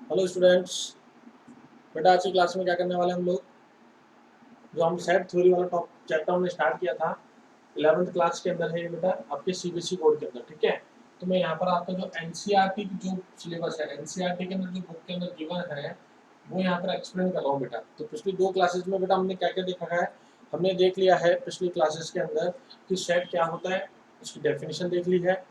Hello students. बेटा आज की क्लास में क्या करने वाले हैं हम लोग, जो हम सेट थ्योरी वाला टॉप चैप्टर हमने स्टार्ट किया था 11th क्लास के अंदर है ये बेटा, आपके सीबीएसई बोर्ड के अंदर। ठीक है, तो मैं यहाँ पर आपका जो एनसीईआरटी की जो सिलेबस है, एनसीईआरटी के अंदर जो बुक के अंदर गिवन है वो यहाँ पर एक्सप्लेन कर रहा हूँ बेटा। तो पिछली दो क्लासेज में बेटा हमने क्या क्या देखा है, हमने देख लिया है पिछली क्लासेस के अंदर कि सेट क्या होता है, उसकी डेफिनेशन देख ली है,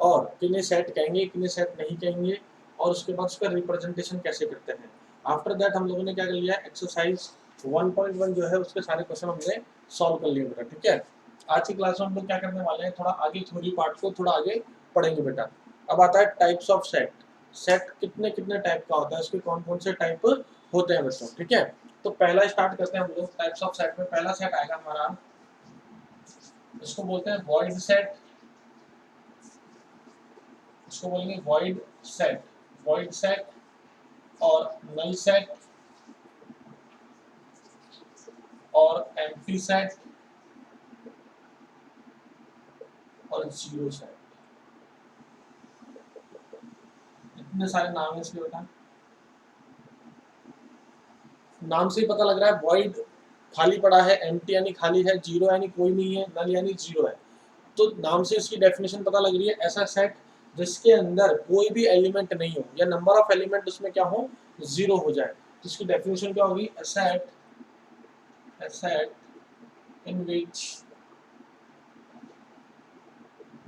और किन्हें सेट कहेंगे किन्हें सेट नहीं कहेंगे, और उसके बाद उसका रिप्रेजेंटेशन कैसे करते हैं। आफ्टर दैट हम लोगों ने क्या कर लिया, एक्सरसाइज 1.1 जो है उसके सारे क्वेश्चन हमने सॉल्व कर लिए बेटा। ठीक है, आज की क्लास में हम लोग क्या करने वाले हैं, थोड़ा आगे थ्योरी पार्ट को थोड़ा आगे पढ़ेंगे बेटा। अब आता है टाइप्स ऑफ सेट। सेट कितने कितने टाइप का होता है, उसके कौन कौन से टाइप होते हैं बच्चों। ठीक है, तो पहला स्टार्ट करते हैं हम लोग टाइप्स ऑफ सेट में। पहला सेट आएगा हमारा, इसको बोलते हैं वॉइड सेट, इसको बोलेंगे वॉइड सेट, वॉइड सेट और नल सेट और एम्प्टी सेट और जीरो सेट। इतने सारे नाम है इसके बेटा, नाम से ही पता लग रहा है। वॉइड खाली पड़ा है, एम्प्टी यानी खाली है, जीरो यानी कोई नहीं है, नल यानी जीरो है। तो नाम से इसकी डेफिनेशन पता लग रही है, ऐसा सेट जिसके अंदर कोई भी एलिमेंट नहीं हो या नंबर ऑफ एलिमेंट उसमें क्या हो, जीरो हो जाए, तो इसकी डेफिनेशन क्या होगी, a set in which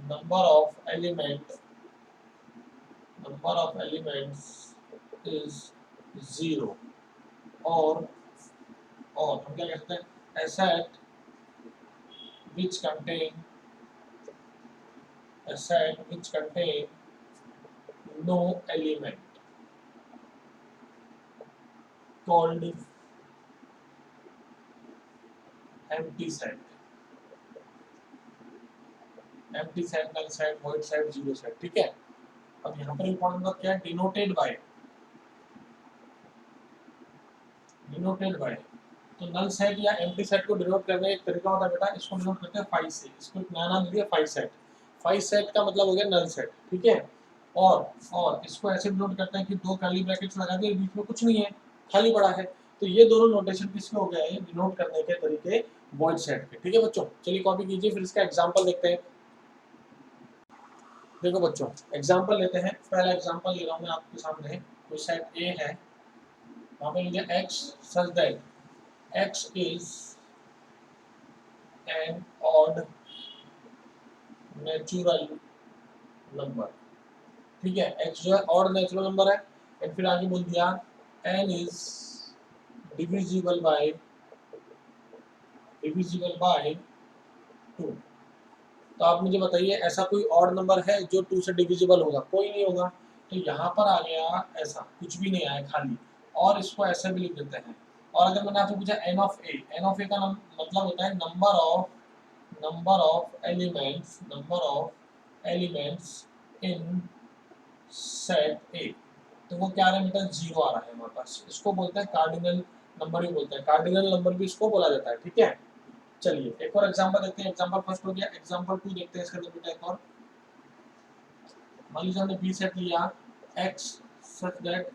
number of elements is zero, और हम क्या कहते हैं, a set which contain no element called empty set, empty set, null set, void set, zero set। ठीक है, अब यहाँ पर इंपॉर्टेंट बात क्या है, डिनोटेड बाय। तो नल सेट या एम्प्टी सेट को डिनोट करने का एक तरीका होता है बेटा, इसको डिनोट करते हैं फाइव से। इसको एक नया नाम दिया फाइव सेट। फाइव सेट का मतलब हो गया नल सेट। ठीक है, और इसको ऐसे डिनोट करते हैं कि दो कर्ली ब्रैकेट्स लगा दिए, बीच में कुछ नहीं है, खाली पड़ा है। तो ये दोनों नोटेशन किसके हो गए हैं, डिनोट करने के तरीके वॉइड सेट के। ठीक है बच्चों, चलिए कॉपी कीजिए, फिर इसका एग्जाम्पल देखते हैं। देखो बच्चों, एग्जाम्पल लेते हैं। पहला एग्जाम्पल ले रहा हूँ मैं आपके सामने। कोई सेट ए है, वहाँ पे लिखा x such that x is an odd natural number। ठीक है, x जो है ऑड नेचुरल नंबर है, एंड फिर आगे बोल दिया n is divisible by 2। तो आप मुझे बताइए, ऐसा कोई ऑड नंबर है जो 2 से डिविजिबल होगा, कोई नहीं होगा। तो यहाँ पर आ गया ऐसा कुछ भी नहीं आया, खाली। और इसको ऐसे भी लिख देते हैं। और अगर मैंने आपसे पूछा n ऑफ ए का मतलब होता है number of elements in set A। तो वो क्या आ रहा है बेटा, जीरो आ रहा है हमारे पास। इसको बोलते हैं कार्डिनल नंबर भी बोलते हैं, कार्डिनल नंबर भी इसको बोला जाता है। ठीक है, चलिए एक और एग्जांपल देखते हैं। एग्जांपल फर्स्ट हो गया, एग्जांपल 2 देखते हैं इसके अंदर बेटा। एक और मान लीजिए हमने बी सेट लिया, x such that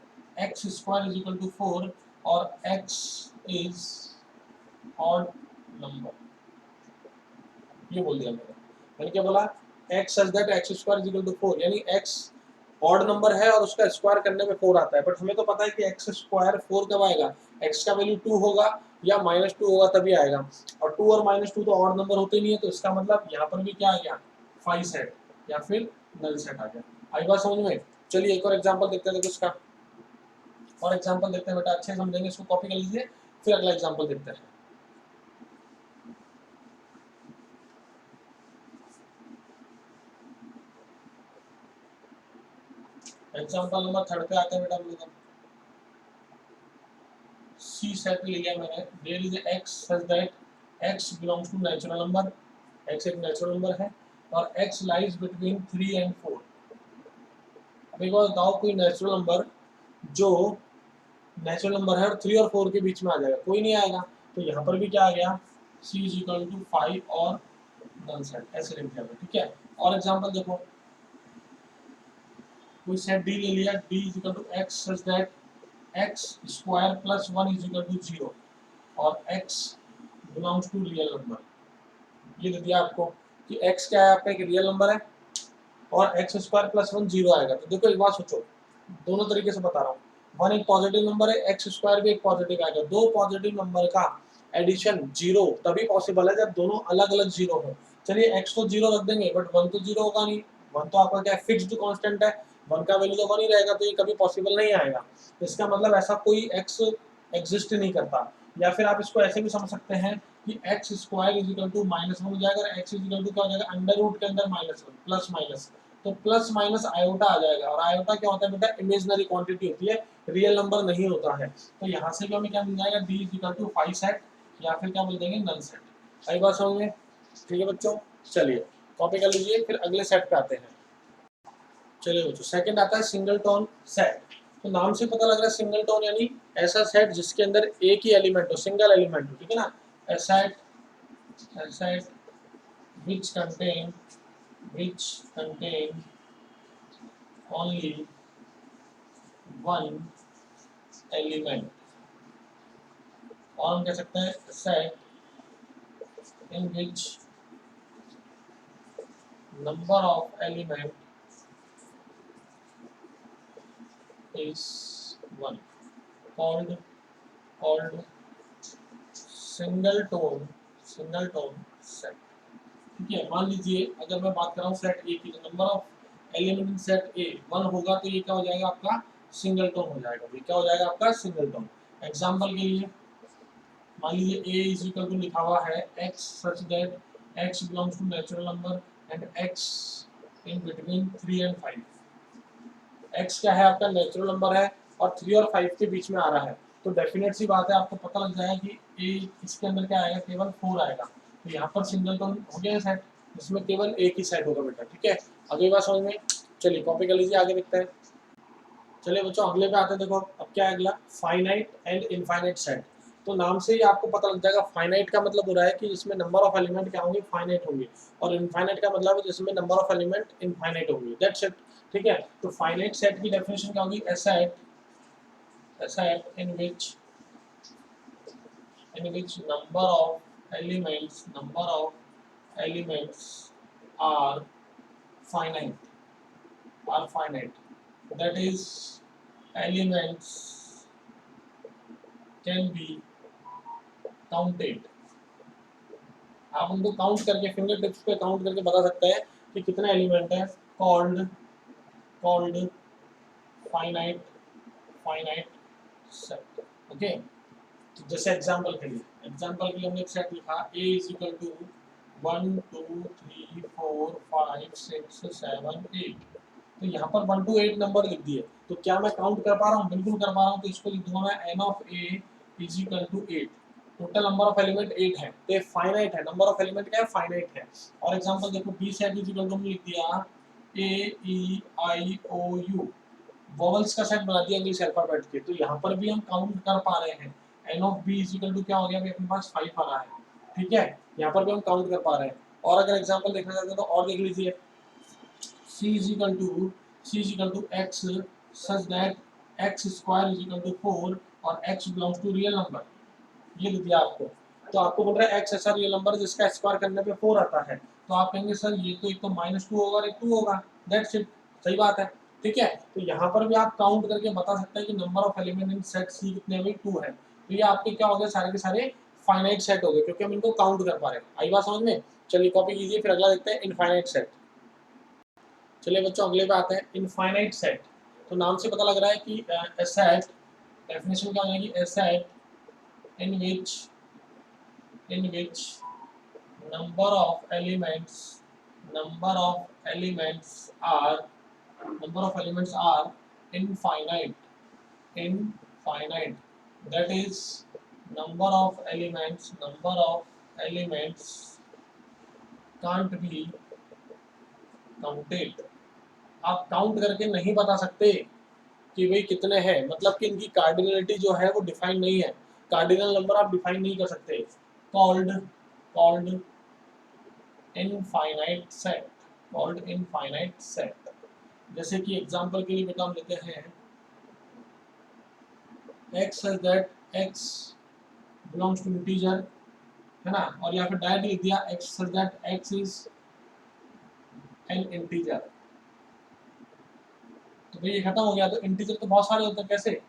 x square is equal to 4 और x is odd number। ये बोल दिया मैंने क्या बोला, x such that x square is equal to 4, यानी x ऑड नंबर है और उसका स्क्वायर करने में 4 आता है। बट हमें तो पता है कि x स्क्वायर 4 कब आएगा, x का वैल्यू 2 होगा या -2 होगा तभी आएगा, और 2 और -2 तो ऑड नंबर होते नहीं है। तो इसका मतलब यहाँ पर भी क्या आ गया, 5 सेट या फिर नल सेट आ गया। आई बात समझ में। चलिए एक और एग्जांपल देखते हैं। देखो इसका और एग्जांपल देखते हैं बेटा, अच्छे समझेंगे, इसको कॉपी कर लीजिए, फिर अगला एग्जांपल देखते हैं। एग्जांपल नंबर 3 पे आते हैं बेटा हम लोग। सी सेट लिया मैंने, there is x such that x belongs to natural number, x एक नेचुरल नंबर है, और x लाइज बिटवीन 3 एंड 4। अब एक बार बताओ, कोई नेचुरल नंबर जो नेचुरल नंबर है और 3 और 4 के बीच में आ जाएगा, कोई नहीं आएगा। तो यहाँ पर भी क्या आ गया, c इज इक्वल टू 5 और नल सेट, ऐसे लिख दिया। ठीक है, और एग्जांपल देखो, कोई सेट डी ले लिया, D is equal to x such that x square plus 1 is equal to 0 और x belongs to real number. ये दे दिया आपको कि एक्स क्या है, आपका एक रियल नंबर है और एक्स स्क्वायर प्लस 1 जीरो आएगा। तो देखो एक बात सोचो, दोनों तरीके से बता रहा हूँ, वन एक पॉजिटिव नंबर है, एक्स स्क्वायर भी एक पॉजिटिव आएगा। दो पॉजिटिव नंबर का एडिशन जीरो तभी पॉसिबल है जब दोनों अलग अलग जीरो हो। चलिए एक्स को जीरो रख देंगे, बट वन तो जीरो होगा नहीं, वन तो आपका क्या फिक्स्ड कांस्टेंट है, वन का वैल्यू तो वन ही रहेगा, तो ये कभी पॉसिबल नहीं आएगा। इसका मतलब ऐसा कोई एक्स एग्जिस्ट नहीं करता। या फिर आप इसको ऐसे भी समझ सकते हैं कि x square is equal to minus one हो जाएगा और एक्स इज इक्वल टू क्या हो जाएगा, अंडर रूट के अंदर माइनस वन, प्लस माइनस, तो प्लस माइनस आयोटा आ जाएगा। और आयोटा क्या होता है बेटा, इमेजिनरी क्वांटिटी होती है, रियल नंबर नहीं होता है। तो यहाँ से भी हमें क्या मिल जाएगा, D is equal to 5 set या फिर क्या बोल देंगे, नल सेट। आई बात समझ में? ठीक है बच्चों, चलिए कॉपी कर लीजिए, फिर अगले सेट पे आते हैं। चलिए बच्चों, सेकंड आता है सिंगल टोन सेट। तो नाम से पता लग रहा है सिंगल टोन यानी ऐसा सेट जिसके अंदर एक ही एलिमेंट हो, सिंगल एलिमेंट हो, ठीक है ना। a set which contain only one element, और हम कह सकते हैं set in which number of element is one, called single tone set. ठीक है, मान लीजिए अगर मैं बात कर रहा हूँ सेट ए की, तो number of element in set ए 1 होगा, तो ये क्या हो जाएगा आपका सिंगल टोन हो जाएगा। ये क्या हो जाएगा आपका सिंगल टोन। एग्जांपल के लिए मान लीजिए a इज इक्वल टू लिखा हुआ है x such that x belongs to natural number and x in between 3 and 5। x क्या है आपका नेचुरल नंबर है और 3 और 5 के बीच में आ रहा है, तो डेफिनेट सी बात है आपको पता लग जाएगा कि a इसके अंदर क्या आएगा, केवल 4 आएगा। तो यहाँ पर सिंगल टोन हो गया सेट जिसमें केवल एक ही सेट होगा बेटा। ठीक है, अगली बात समझ में। चलिए कॉपी कर लीजिए, आगे देखते हैं। चलिए बच्चों अगले पे आते हैं। देखो अब क्या है अगला, फाइनाइट एंड इनफाइनाइट सेट। तो नाम से ही आपको पता लग जाएगा, फाइनाइट का मतलब हो रहा है कि इसमें नंबर ऑफ एलिमेंट क्या होंगे, फाइनाइट होंगे, और इनफाइनाइट का मतलब है जिसमें नंबर ऑफ एलिमेंट इनफाइनाइट होंगे। That's it. ठीक है, तो फाइनाइट सेट की डेफिनेशन क्या होगी, a set in which number of elements are finite, that is elements can be counted। आप उनको काउंट करके फिंगर टिप्स पे काउंट करके बता सकते हैं कि कितने एलिमेंट है, कॉल्ड फाइनाइट सेट। ओके, तो जैसे एग्जांपल के लिए हमने एक सेट लिखा a इज इक्वल टू 1 2 3 4 5 6 7 8। तो यहाँ पर 1 to 8 नंबर लिख दिए, तो क्या मैं काउंट कर पा रहा हूँ, बिल्कुल कर पा रहा हूँ। तो इसको लिख दूंगा मैं n of a is equal to 8। Total number of element 8 है, तो ये फाइनाइट है, नंबर ऑफ एलिमेंट क्या है, फाइनाइट है। और एग्जांपल देखो b set is equal to हमने लिख दिया a e i o u, vowels का सेट बना दिया इंग्लिश अल्फाबेट के। तो यहाँ पर भी हम काउंट कर पा रहे हैं, n of b is equal to क्या हो गया, अपने पास 5 आ रहा है। ठीक है, यहाँ पर भी हम काउंट कर पा रहे हैं। और अगर एग्जांपल देखना चाहते हैं तो और देख लीजिए, c is equal to x such that x square is equal to 4 और x belongs to real number. ये लिख दिया आपको। तो आपको बोल रहा है x ऐसा रियल नंबर जिसका स्क्वायर करने पे 4 आता है, तो आप कहेंगे सर ये तो एक तो -2 होगा और एक 2 होगा। दैट्स इट, सही बात है। ठीक है, तो यहाँ पर भी आप काउंट करके बता सकते हैं कि number of element in set C कितने हैं, 2 है। तो ये आपके क्या हो गए, सारे के सारे फाइनाइट सेट हो गए, क्योंकि हम इनको काउंट कर पा रहे हैं। आई बात समझ में। चलिए कॉपी कीजिए, फिर अगला देखते हैं इनफाइनाइट सेट। चलिए बच्चों अगले पे आते हैं, इनफाइनाइट सेट। तो नाम से पता लग रहा है कि a set, डेफिनेशन क्या हो जाएगी, a set in which number of elements are infinite, that is number of elements can't be counted। आप काउंट करके नहीं बता सकते कि भाई कितने हैं, मतलब कि इनकी कार्डिनलिटी जो है वो डिफाइन नहीं है, कार्डिनल नंबर आप डिफाइन नहीं कर सकते। Called infinite set. जैसे कि एग्जांपल के लिए बेटा हम लेते हैं x such that x belongs to integer, है ना, और यहाँ पे डायरेक्ट लिख दिया x such that x is an integer। तो भाई ये खत्म हो गया। तो इंटीजर तो बहुत सारे होते हैं, कैसे?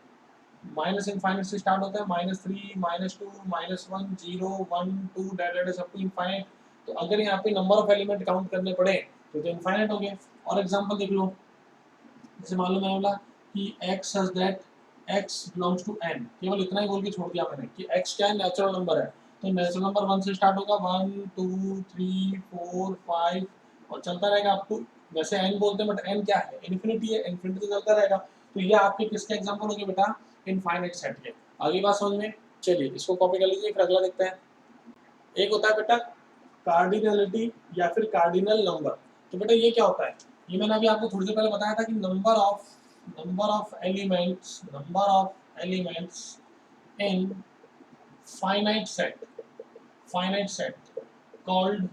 माइनस इनफाइनाइट से स्टार्ट होता है, -3 -2 -1 0 1 2 that is up to infinite. तो अगर यहाँ पे नंबर ऑफ एलिमेंट काउंट करने पड़े तो इनफाइनाइट हो गए। और एग्जांपल देख लो, जैसे मालूम है बोला कि x such that x belongs to n, केवल इतना ही बोल के छोड़ दिया मैंने कि x क्या है, नेचुरल नंबर है। तो नेचुरल नंबर 1 से स्टार्ट होगा, 1 2 3 4 5 और चलता रहेगा अप टू, वैसे n बोलते हैं बट n क्या है, इन्फिनिटी है, इन्फिनिटी तो चलता रहेगा। तो ये आपके किसके एग्जांपल हो गए बेटा, इनफाइनाइट सेट के। अगली बात समझ में, चलिए इसको कॉपी कर लीजिए, फिर अगला देखते हैं। एक होता है बेटा कार्डिनलिटी या फिर कार्डिनल नंबर। तो बेटा ये क्या होता है, ये मैंने अभी आपको थोड़ी देर पहले बताया था कि number of elements in finite set called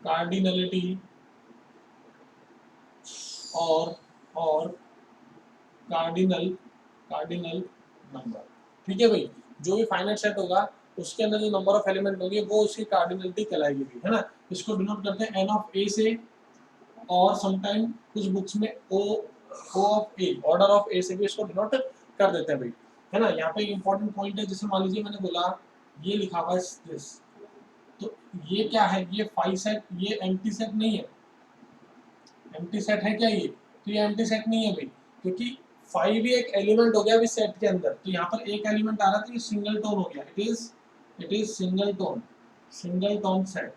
cardinality और कार्डिनल नंबर। ठीक है भाई, जो भी फाइनाइट सेट होगा उसके अंदर जो नंबर ऑफ एलिमेंट होंगे वो उसकी कार्डिनलिटी कहलाएगी, है ना। इसको डिनोट करते हैं एन ऑफ ए से, और समटाइम कुछ बुक्स में ओ ऑफ ए, ऑर्डर ऑफ ए से भी इसको डिनोट कर देते हैं भाई, है ना। यहाँ पे इंपॉर्टेंट पॉइंट है, जैसे मान लीजिए मैंने बोला ये लिखा हुआ है दिस, तो ये क्या है, ये फाइव सेट, ये एम्प्टी सेट नहीं है। एम्प्टी सेट है क्या ये, तो ये एम्प्टी सेट नहीं है भाई, क्योंकि फाइव भी एक एलिमेंट हो गया अभी सेट के अंदर। तो यहाँ पर एक एलिमेंट आ रहा था, ये सिंगल टोन हो गया, it is single tone set.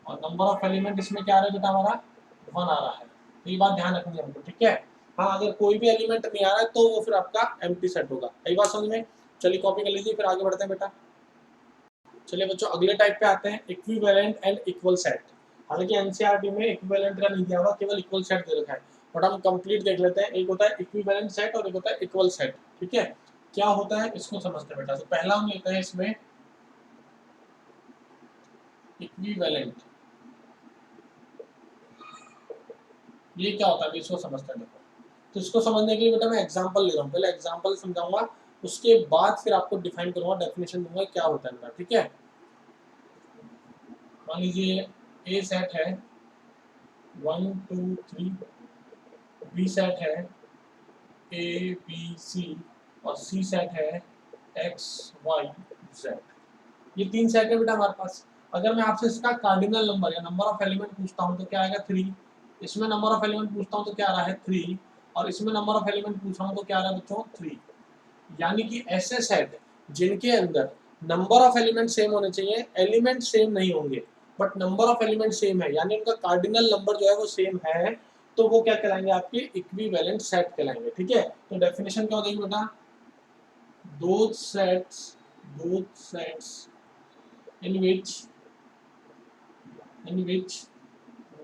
और नंबर ऑफ एलिमेंट इसमें क्या आ रहा है बेटा, हमारा 1 आ रहा है। तो ये बात ध्यान रखनी है हमको, ठीक है। हाँ, अगर कोई भी एलिमेंट नहीं आ रहा है तो वो फिर आपका एम्प्टी सेट होगा। यही बात समझ में। चलिए कॉपी कर लीजिए, फिर आगे बढ़ते हैं बेटा। चलिए बच्चों अगले टाइप पे आते हैं, इक्विवेलेंट एंड इक्वल सेट। हालांकि एनसीईआरटी में इक्विवेलेंट का नहीं दिया हुआ, केवल इक्वल सेट दे रखा है, बट हम कंप्लीट देख लेते हैं। एक होता है इक्विवेलेंट सेट और एक होता है इक्वल सेट, ठीक है। क्या होता है इसको समझते हैं बेटा। तो पहला हम लेते हैं इसमें इक्विवेलेंट। ये क्या होता है इसको समझते हैं। देखो, तो इसको समझने के लिए बेटा मैं एग्जांपल ले रहा हूँ, पहले एग्जांपल समझाऊंगा, उसके बाद फिर आपको डिफाइन करूंगा, डेफिनेशन दूंगा क्या होता है बेटा, ठीक है। मान लीजिए ए सेट है 1 2 3, बी सेट है ए बी सी, और सी सेट है एक्स वाई जेड। ये 3 सेट है बेटा हमारे पास। अगर मैं आपसे इसका कार्डिनल नंबर या नंबर ऑफ एलिमेंट पूछता हूँ तो क्या आएगा 3। इसमें नंबर ऑफ एलिमेंट पूछता हूँ तो क्या आ रहा है 3, और इसमें नंबर ऑफ एलिमेंट पूछ रहा हूँ तो क्या आ रहा है बच्चों 3। यानी कि ऐसे सेट जिनके अंदर नंबर ऑफ एलिमेंट सेम होने चाहिए, एलिमेंट सेम नहीं होंगे but number of element same है, यानी उनका कार्डिनल नंबर जो है वो सेम है, तो वो क्या कहलाएंगे, आपके इक्विवेलेंट सेट कहलाएंगे, ठीक है। तो डेफिनेशन क्या हो जाएगी बेटा, those sets in which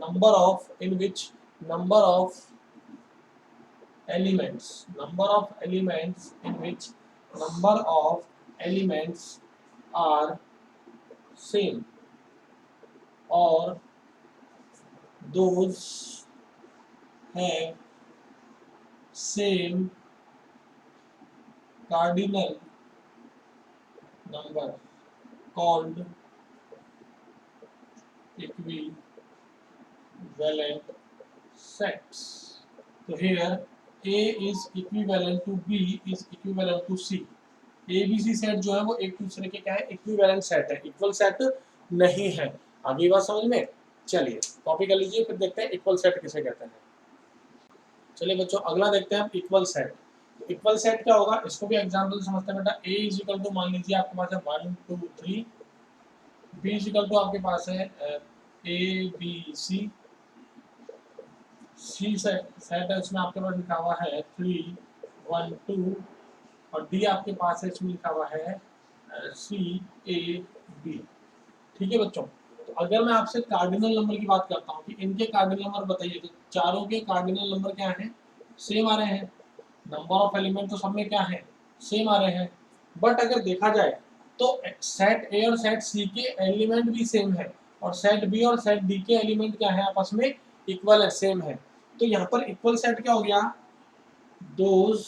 number of elements are same, or those have same cardinal number called equivalent sets. So here A is equivalent to B is equivalent to C. ABC set जो है वो एक दूसरे के क्या है, equivalent set है, equal set नहीं है। आगे बात समझ में। चलिए कॉपी कर लीजिए, फिर देखते हैं इक्वल सेट किसे कहते हैं। चलिए बच्चों अगला देखते हैं हम इक्वल सेट। इक्वल सेट क्या होगा, इसको भी एग्जांपल समझते हैं बेटा। A इज इक्वल टू, मान लीजिए आपके पास है 1 2 3, B इज इक्वल टू आपके पास है A B C, C set है उसमें आपके पास लिखा हुआ है 3 1 2, और D आपके पास है इसमें लिखा हुआ है C A B। ठीक है बच्चों, तो अगर मैं आपसे कार्डिनल नंबर की बात करता हूँ कि इनके कार्डिनल नंबर बताइए, तो चारों के कार्डिनल नंबर क्या हैं, सेम आ रहे हैं। नंबर ऑफ एलिमेंट तो सब में क्या है, सेम आ रहे हैं। बट अगर देखा जाए तो सेट ए और सेट सी के एलिमेंट भी सेम है, और सेट बी और सेट डी के एलिमेंट क्या है आपस में इक्वल है, सेम है। तो यहाँ पर इक्वल सेट क्या हो गया, those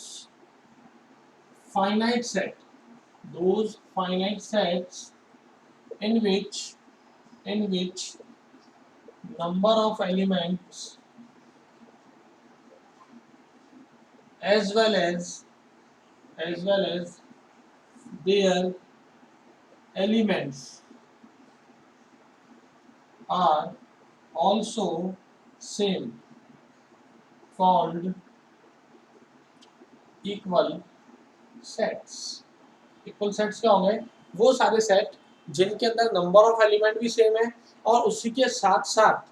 finite set, those finite sets in which number of elements as well as their elements are also same, called equal sets। Equal sets क्या होंगे, वो सारे सेट जिनके अंदर नंबर ऑफ एलिमेंट भी सेम है और उसी के साथ साथ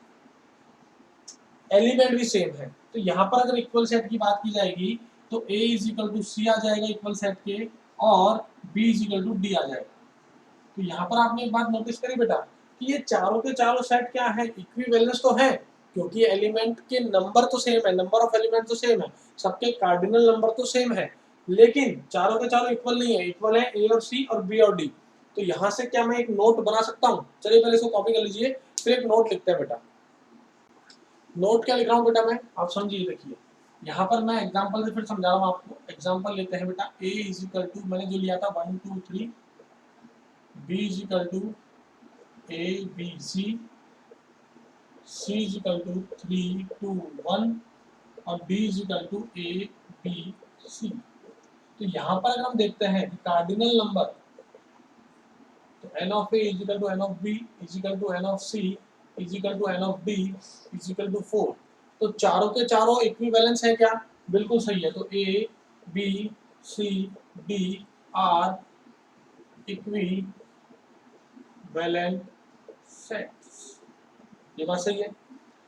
एलिमेंट भी सेम है। तो यहाँ पर अगर इक्वल सेट की बात की जाएगी तो A is equal to C आ जाएगा इक्वल सेट के, और B is equal to D आ जाएगा। तो यहाँ पर आपने एक बात नोटिस करी बेटा कि ये चारों के चारों सेट क्या है, इक्विवेलेंस तो है, क्योंकि एलिमेंट के नंबर तो सेम है, नंबर ऑफ एलिमेंट तो सेम है, सबके कार्डिनल नंबर तो सेम है, लेकिन चारों के चारों इक्वल नहीं है, इक्वल है A और C और B और D। तो यहाँ से क्या मैं एक नोट बना सकता हूँ, चलिए पहले इसको कॉपी कर लीजिए, फिर एक नोट लिखते हैं बेटा। नोट क्या लिख रहा हूँ बेटा मैं, आप समझिए, देखिए यहाँ पर मैं एग्जांपल से फिर समझा रहा हूँ आपको। एग्जांपल लेते हैं बेटा, A इज इक्वल टू, मैंने जो लिया था 1 2 3, B is equal to A B C, C is equal to 3 2 1 और D is equal to A B C। तो यहाँ पर अगर हम देखते हैं कार्डिनल नंबर, तो n of A is equal to n of B is equal to n of C is equal to n of D is equal to 4। तो चारों के चारों इक्विवेलेंस है क्या, बिल्कुल सही है। तो A B C D are equivalent sets, ये बात सही है।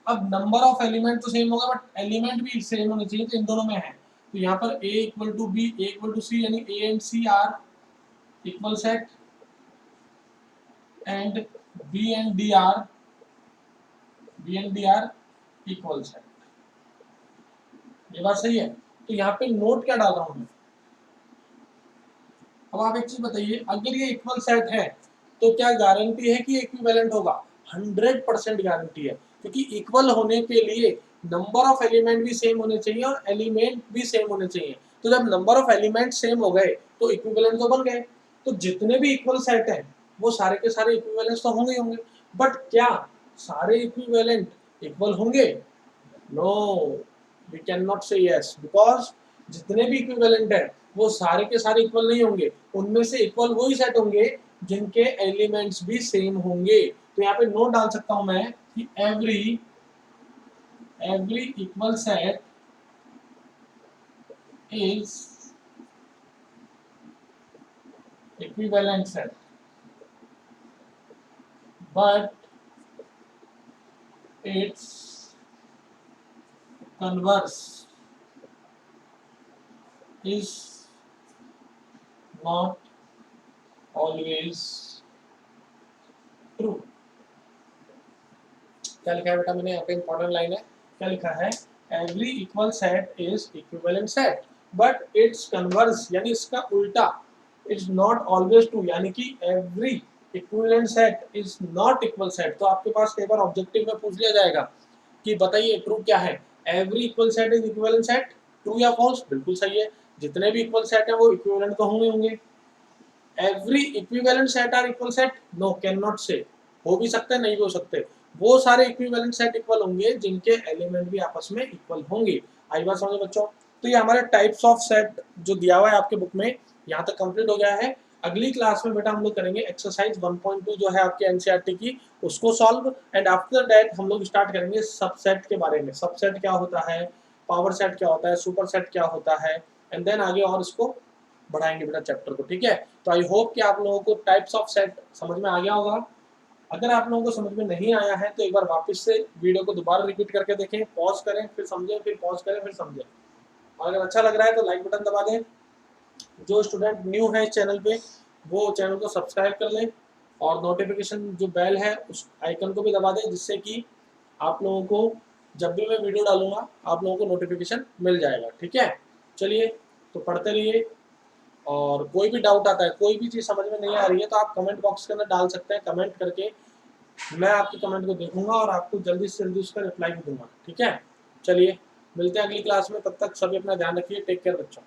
अब नंबर ऑफ एलिमेंट तो सेम होगा बट एलिमेंट भी सेम होने चाहिए, तो इन दोनों में है। तो यहाँ पर A equal to B, A equal to C, यानी A and C are equal set and B and D are equal set, ये बात सही है। तो यहाँ पे नोट क्या डाल रहा हूँ मैं, अब आप एक चीज बताइए, अगर ये इक्वल सेट है तो क्या गारंटी है कि इक्विवेलेंट होगा? 100% गारंटी है, क्योंकि इक्वल होने के लिए नंबर ऑफ एलिमेंट भी सेम होने चाहिए और एलिमेंट भी सेम होने चाहिए। तो जब नंबर ऑफ एलिमेंट सेम हो गए तो इक्विवेलेंट तो बन गए। तो जितने भी इक्वल सेट हैं वो सारे के सारे इक्विवेलेंट तो होंगे ही होंगे, बट क्या सारे इक्विवेलेंट इक्वल होंगे? नो, वी कैन नॉट से यस, बिकॉज जितने भी इक्विवेलेंट है वो सारे के सारे इक्वल नहीं होंगे, उनमें से इक्वल वही सेट होंगे जिनके एलिमेंट्स भी सेम होंगे। तो यहाँ पे नोट डाल सकता हूं मैं कि every equal set is equivalent set, but it's converse is not always true। क्या लिखा है बेटा मैंने यहाँ पे, इंपॉर्टेंट लाइन है, क्या लिखा है, every equal set is equivalent set but it's converse, यानी इसका उल्टा, इट्स नॉट ऑलवेज ट्रू, यानी कि every equivalent set is not equal set. तो आपके पास कई बार ऑब्जेक्टिव में पूछ लिया जाएगा कि बताइए ट्रू क्या है, every equal set is equivalent set, true या फॉल्स? बिल्कुल सही है, जितने भी इक्वल सेट है वो इक्विवेलेंट तो होंगे। Every equivalent set are equal set, no, can not say, हो भी सकते हैं नहीं भी हो सकते, वो सारे इक्विवेलेंट सेट इक्वल होंगे जिनके एलिमेंट भी आपस में इक्वल होंगे। आई बात समझो बच्चों? तो ये हमारे टाइप्स ऑफ सेट जो दिया हुआ है आपके बुक में, यहाँ तक कंप्लीट हो गया है। अगली क्लास में बेटा हम लोग करेंगे एक्सरसाइज 1.2 जो है आपके एनसीईआरटी की, उसको सॉल्व, एंड आफ्टर दैट हम लोग स्टार्ट करेंगे सबसेट के बारे में, सबसेट क्या होता है, पावर सेट क्या होता है, सुपर सेट क्या होता है, एंड देन आगे और इसको बढ़ाएंगे बेटा चैप्टर को, ठीक है। तो आई होप कि आप लोगों को टाइप्स ऑफ सेट समझ में आ गया होगा। अगर आप लोगों को समझ में नहीं आया है तो एक बार वापस से वीडियो को दोबारा रिपीट करके देखें, पॉज करें फिर समझें, फिर पॉज करें फिर समझें, और अगर अच्छा लग रहा है तो लाइक बटन दबा दें। जो स्टूडेंट न्यू है इस चैनल पे वो चैनल को सब्सक्राइब कर लें, और नोटिफिकेशन जो बेल है उस आइकन को भी दबा दें, जिससे कि आप लोगों को जब भी मैं वीडियो डालूंगा आप लोगों को नोटिफिकेशन मिल जाएगा, ठीक है। चलिए, तो पढ़ते रहिए, और कोई भी डाउट आता है, कोई भी चीज़ समझ में नहीं आ रही है तो आप कमेंट बॉक्स के अंदर डाल सकते हैं, कमेंट करके मैं आपके कमेंट को देखूंगा और आपको जल्दी से जल्दी उसका रिप्लाई भी दूंगा। ठीक है, चलिए मिलते हैं अगली क्लास में, तब तक सभी अपना ध्यान रखिए। टेक केयर बच्चों।